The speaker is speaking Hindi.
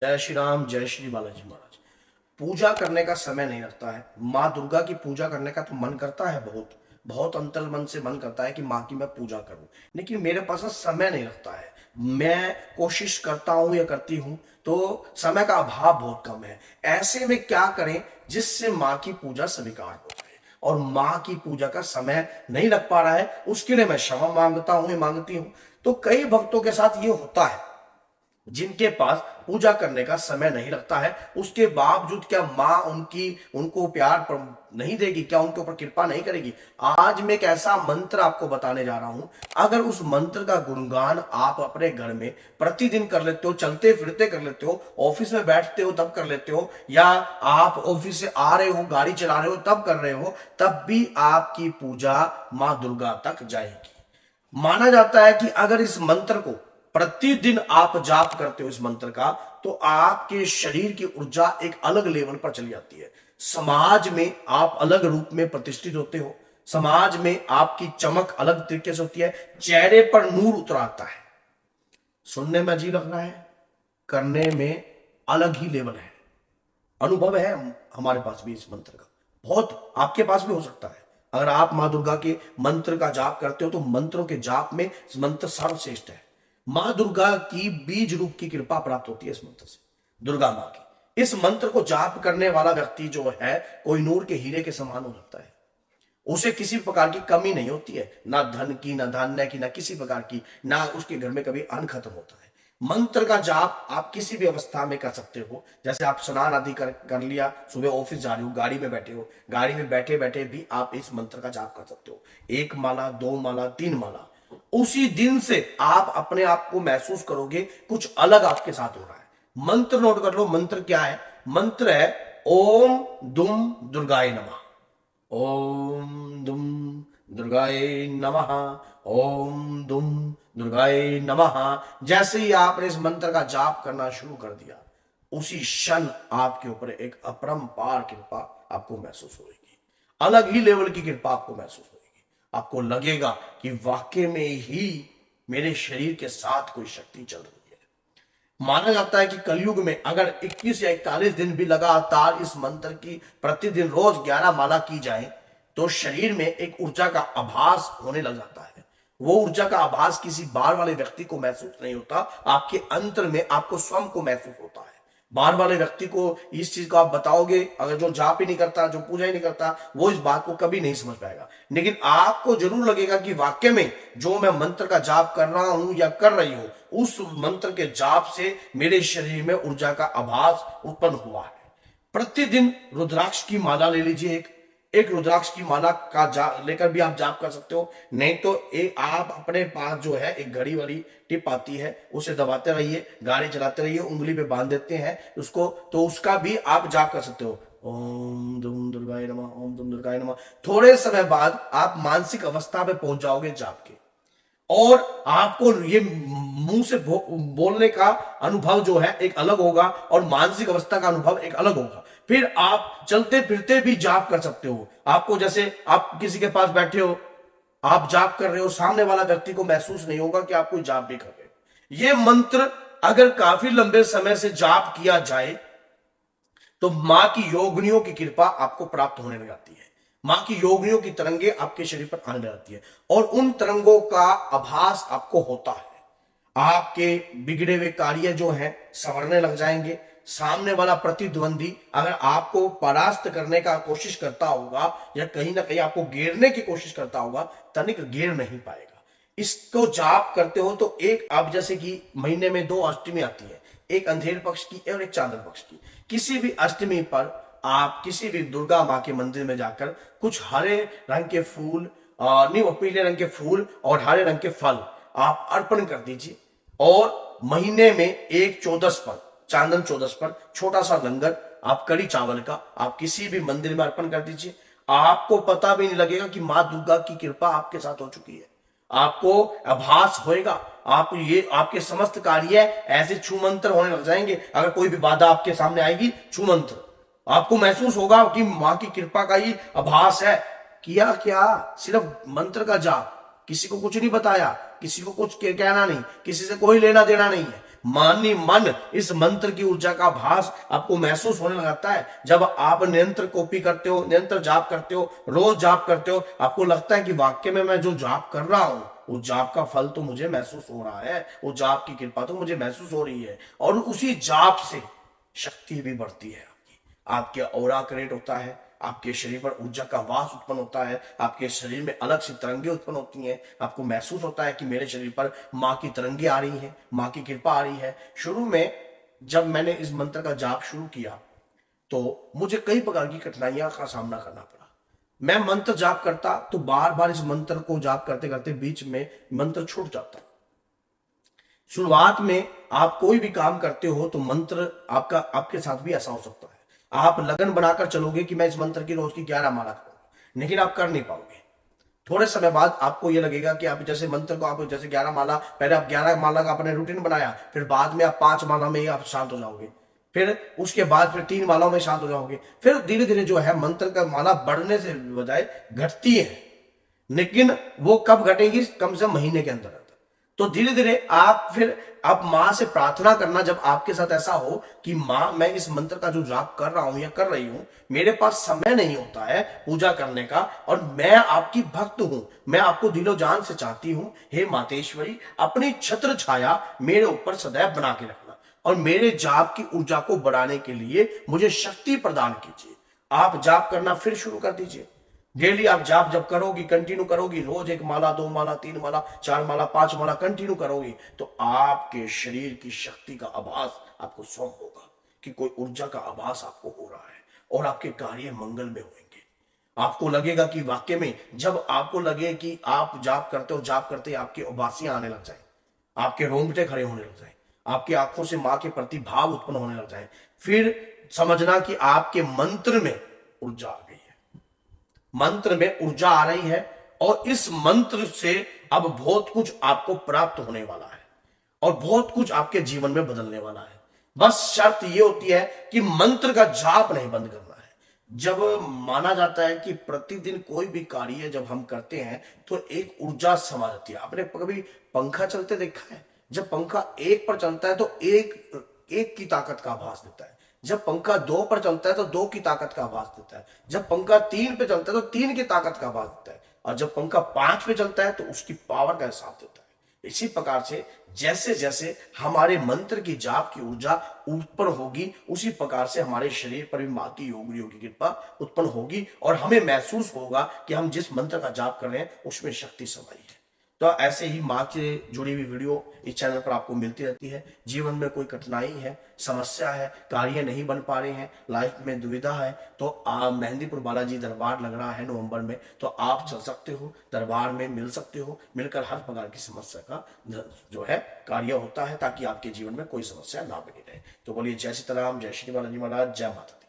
जय श्री राम, जय श्री बालाजी महाराज। पूजा करने का समय नहीं लगता है। माँ दुर्गा की पूजा करने का तो मन करता है, बहुत बहुत अंतर मन से मन करता है कि माँ की मैं पूजा करूं, लेकिन मेरे पास ना समय नहीं लगता है। मैं कोशिश करता हूं या करती हूं तो समय का अभाव बहुत कम है। ऐसे में क्या करें जिससे माँ की पूजा स्वीकार हो जाए, और माँ की पूजा का समय नहीं लग पा रहा है, उसके लिए मैं क्षमा मांगता हूं, मांगती हूं। तो कई भक्तों के साथ ये होता है जिनके पास पूजा करने का समय नहीं लगता है, उसके बावजूद क्या माँ उनको प्यार नहीं देगी, क्या उनके ऊपर कृपा नहीं करेगी। आज मैं एक ऐसा मंत्र आपको बताने जा रहा हूं, अगर उस मंत्र का गुणगान आप अपने घर में प्रतिदिन कर लेते हो, चलते फिरते कर लेते हो, ऑफिस में बैठते हो तब कर लेते हो, या आप ऑफिस से आ रहे हो, गाड़ी चला रहे हो तब कर रहे हो, तब भी आपकी पूजा माँ दुर्गा तक जाएगी। माना जाता है कि अगर इस मंत्र को प्रतिदिन आप जाप करते हो इस मंत्र का, तो आपके शरीर की ऊर्जा एक अलग लेवल पर चली जाती है। समाज में आप अलग रूप में प्रतिष्ठित होते हो, समाज में आपकी चमक अलग तरीके से होती है, चेहरे पर नूर उतर आता है। सुनने में अजीब लग रहा है, करने में अलग ही लेवल है। अनुभव है हमारे पास भी इस मंत्र का, बहुत आपके पास भी हो सकता है। अगर आप मां दुर्गा के मंत्र का जाप करते हो तो मंत्रों के जाप में इस मंत्र सर्वश्रेष्ठ है। मां दुर्गा की बीज रूप की कृपा प्राप्त होती है इस मंत्र से, दुर्गा मां की। इस मंत्र को जाप करने वाला व्यक्ति जो है कोई नूर के हीरे के समान हो जाता है। उसे किसी प्रकार की कमी नहीं होती है, ना धन की, ना धान्य की, ना किसी प्रकार की, ना उसके घर में कभी अन्न खत्म होता है। मंत्र का जाप आप किसी भी अवस्था में कर सकते हो। जैसे आप स्नान आदि कर लिया, सुबह ऑफिस जा रहे हो, गाड़ी में बैठे हो, गाड़ी में बैठे बैठे भी आप इस मंत्र का जाप कर सकते हो। 1 माला, 2 माला, 3 माला। उसी दिन से आप अपने आप को महसूस करोगे कुछ अलग आपके साथ हो रहा है। मंत्र नोट कर लो, मंत्र क्या है? मंत्र है ओम दुम दुर्गाय नमः। ओम दुम दुर्गाय नमः। ओम दुम दुर्गाय नमः। जैसे ही आपने इस मंत्र का जाप करना शुरू कर दिया, उसी क्षण आपके ऊपर एक अपरंपार कृपा आपको महसूस होगी। अलग ही लेवल की कृपा आपको महसूस होगी। आपको लगेगा कि वाकई में ही मेरे शरीर के साथ कोई शक्ति चल रही है। माना जाता है कि कलयुग में अगर 21 या 41 दिन भी लगातार इस मंत्र की प्रतिदिन रोज 11 माला की जाए तो शरीर में एक ऊर्जा का आभास होने लग जाता है। वो ऊर्जा का आभास किसी बाहर वाले व्यक्ति को महसूस नहीं होता, आपके अंतर में आपको स्वयं को महसूस होता है। बाहर वाले व्यक्ति को इस चीज को आप बताओगे, अगर जो जाप ही नहीं करता, जो पूजा ही नहीं करता, वो इस बात को कभी नहीं समझ पाएगा। लेकिन आपको जरूर लगेगा कि वाकई में जो मैं मंत्र का जाप कर रहा हूं या कर रही हूं, उस मंत्र के जाप से मेरे शरीर में ऊर्जा का आभास उत्पन्न हुआ है। प्रतिदिन रुद्राक्ष की माला ले लीजिए, एक रुद्राक्ष की माला का लेकर भी आप जाप कर सकते हो। नहीं तो आप अपने पास जो है एक घड़ी वाली टिप आती है, उसे दबाते रहिए, गाड़ी चलाते रहिए, उंगली पे बांध देते हैं उसको, तो उसका भी आप जाप कर सकते हो। ओम दुम दुर्गाय नमः, ओम दुम दुर्गाय नमः। थोड़े समय बाद आप मानसिक अवस्था पे पहुंच जाओगे जाप के, और आपको ये मुंह से बोलने का अनुभव जो है एक अलग होगा, और मानसिक अवस्था का अनुभव एक अलग होगा। फिर आप चलते फिरते भी जाप कर सकते हो। आपको जैसे आप किसी के पास बैठे हो, आप जाप कर रहे हो, सामने वाला व्यक्ति को महसूस नहीं होगा कि आप कोई जाप भी कर रहे हो। ये मंत्र अगर काफी लंबे समय से जाप किया जाए तो मां की योगिनियों की कृपा आपको प्राप्त होने लग जाती है। मां की योगिनियों की तरंगे आपके शरीर पर आने लगती है, और उन तरंगों का आभास आपको होता है। आपके बिगड़े हुए कार्य जो है संवरने लग जाएंगे। सामने वाला प्रतिद्वंदी अगर आपको परास्त करने का कोशिश करता होगा या कहीं ना कहीं आपको घेरने की कोशिश करता होगा, तनिक घेर नहीं पाएगा। इसको जाप करते हो तो एक, अब जैसे कि महीने में 2 अष्टमी आती है, एक अंधेर पक्ष की और एक चांदन पक्ष की। किसी भी अष्टमी पर आप किसी भी दुर्गा मां के मंदिर में जाकर कुछ हरे रंग के फूल, नहीं वो पीले रंग के फूल और हरे रंग के फल आप अर्पण कर दीजिए। और महीने में एक 14 पर, चांदन 14 पर छोटा सा लंगर आप कड़ी चावल का आप किसी भी मंदिर में अर्पण कर दीजिए। आपको पता भी नहीं लगेगा कि मां दुर्गा की कृपा आपके साथ हो चुकी है। आपको आभास होएगा, आप ये आपके समस्त कार्य ऐसे छू मंत्र होने लग जाएंगे। अगर कोई भी बाधा आपके सामने आएगी, छू मंत्र, आपको महसूस होगा कि मां की कृपा का ही आभास है। किया क्या? सिर्फ मंत्र का जाप, किसी को कुछ नहीं बताया, किसी को कुछ कहना नहीं, किसी से कोई लेना देना नहीं है। मानी मन इस मंत्र की ऊर्जा का भास आपको महसूस होने लगता है। जब आप निरंतर कॉपी करते हो, निरंतर जाप करते हो, रोज जाप करते हो, आपको लगता है कि वाक्य में मैं जो जाप कर रहा हूं वो जाप का फल तो मुझे महसूस हो रहा है, वो जाप की कृपा तो मुझे महसूस हो रही है। और उसी जाप से शक्ति भी बढ़ती है आपके ऑरा क्रिएट होता है, आपके शरीर पर ऊर्जा का वास उत्पन्न होता है, आपके शरीर में अलग सी तरंगे उत्पन्न होती हैं। आपको महसूस होता है कि मेरे शरीर पर माँ की तरंगे आ रही हैं, माँ की कृपा आ रही है। शुरू में जब मैंने इस मंत्र का जाप शुरू किया तो मुझे कई प्रकार की कठिनाइयां का सामना करना पड़ा। मैं मंत्र जाप करता तो बार बार इस मंत्र को जाप करते करते बीच में मंत्र छूट जाता। शुरुआत में आप कोई भी काम करते हो तो मंत्र आपके साथ भी ऐसा हो सकता है। आप लगन बनाकर चलोगे कि मैं इस मंत्र की रोज की 11 माला करूंगा, लेकिन आप कर नहीं पाओगे। थोड़े समय बाद आपको ये लगेगा कि आप जैसे मंत्र को आप जैसे 11 माला, पहले आप 11 माला का अपने रूटीन बनाया, फिर बाद में आप 5 माला में ही आप शांत हो जाओगे, फिर उसके बाद फिर 3 मालाओं में शांत हो जाओगे। फिर धीरे धीरे जो है मंत्र का माला बढ़ने से बजाय घटती है, लेकिन वो कब घटेगी? कम से कम महीने के अंदर। तो धीरे धीरे आप मां से प्रार्थना करना, जब आपके साथ ऐसा हो कि मां मैं इस मंत्र का जो जाप कर रहा हूं या कर रही हूं, मेरे पास समय नहीं होता है पूजा करने का और मैं आपकी भक्त हूं, मैं आपको दिलो जान से चाहती हूं, हे मातेश्वरी अपनी छत्र छाया मेरे ऊपर सदैव बना के रखना और मेरे जाप की ऊर्जा को बढ़ाने के लिए मुझे शक्ति प्रदान कीजिए। आप जाप करना फिर शुरू कर दीजिए। डेली आप जाप जब करोगी, कंटिन्यू करोगी, रोज 1 माला, 2 माला, 3 माला, 4 माला, 5 माला कंटिन्यू करोगी तो आपके शरीर की शक्ति का आभास आपको स्वयं होगा कि कोई ऊर्जा का आभास आपको हो रहा है और आपके कार्य मंगल में होंगे। आपको लगेगा कि वाक्य में जब आपको लगे कि आप जाप करते हो, जाप करते आपकी उबासियां आने लग जाए, आपके रोंगटे खड़े होने लग जाए, आपकी आंखों से मां के प्रति भाव उत्पन्न होने लग जाए, फिर समझना कि आपके मंत्र में ऊर्जा आ गई है, मंत्र में ऊर्जा आ रही है और इस मंत्र से अब बहुत कुछ आपको प्राप्त होने वाला है और बहुत कुछ आपके जीवन में बदलने वाला है। बस शर्त यह होती है कि मंत्र का जाप नहीं बंद करना है। जब माना जाता है कि प्रतिदिन कोई भी कार्य जब हम करते हैं तो एक ऊर्जा समा जाती है। आपने कभी पंखा चलते देखा है? जब पंखा 1 पर चलता है तो एक की ताकत का आभास देता है, जब पंखा 2 पर चलता है तो 2 की ताकत का आभास देता है, जब पंखा 3 पे चलता है तो 3 की ताकत का आभास देता है और जब पंखा 5 पे चलता है तो उसकी पावर का एहसास देता है। इसी प्रकार से जैसे जैसे हमारे मंत्र की जाप की ऊर्जा ऊपर होगी, उसी प्रकार से हमारे शरीर पर भी मां की योग की कृपा उत्पन्न होगी और हमें महसूस होगा कि हम जिस मंत्र का जाप कर रहे हैं उसमें शक्ति समाई है। तो ऐसे ही माँ से जुड़ी हुई वीडियो इस चैनल पर आपको मिलती रहती है। जीवन में कोई कठिनाई है, समस्या है, कार्य नहीं बन पा रहे हैं, लाइफ में दुविधा है, तो आप मेहंदीपुर बालाजी दरबार लग रहा है नवंबर में, तो आप चल सकते हो, दरबार में मिल सकते हो। मिलकर हर प्रकार की समस्या का जो है कार्य होता है ताकि आपके जीवन में कोई समस्या ना बनी रहे। तो बोलिए जय सीताराम, जय श्री बालाजी महाराज, जय माता।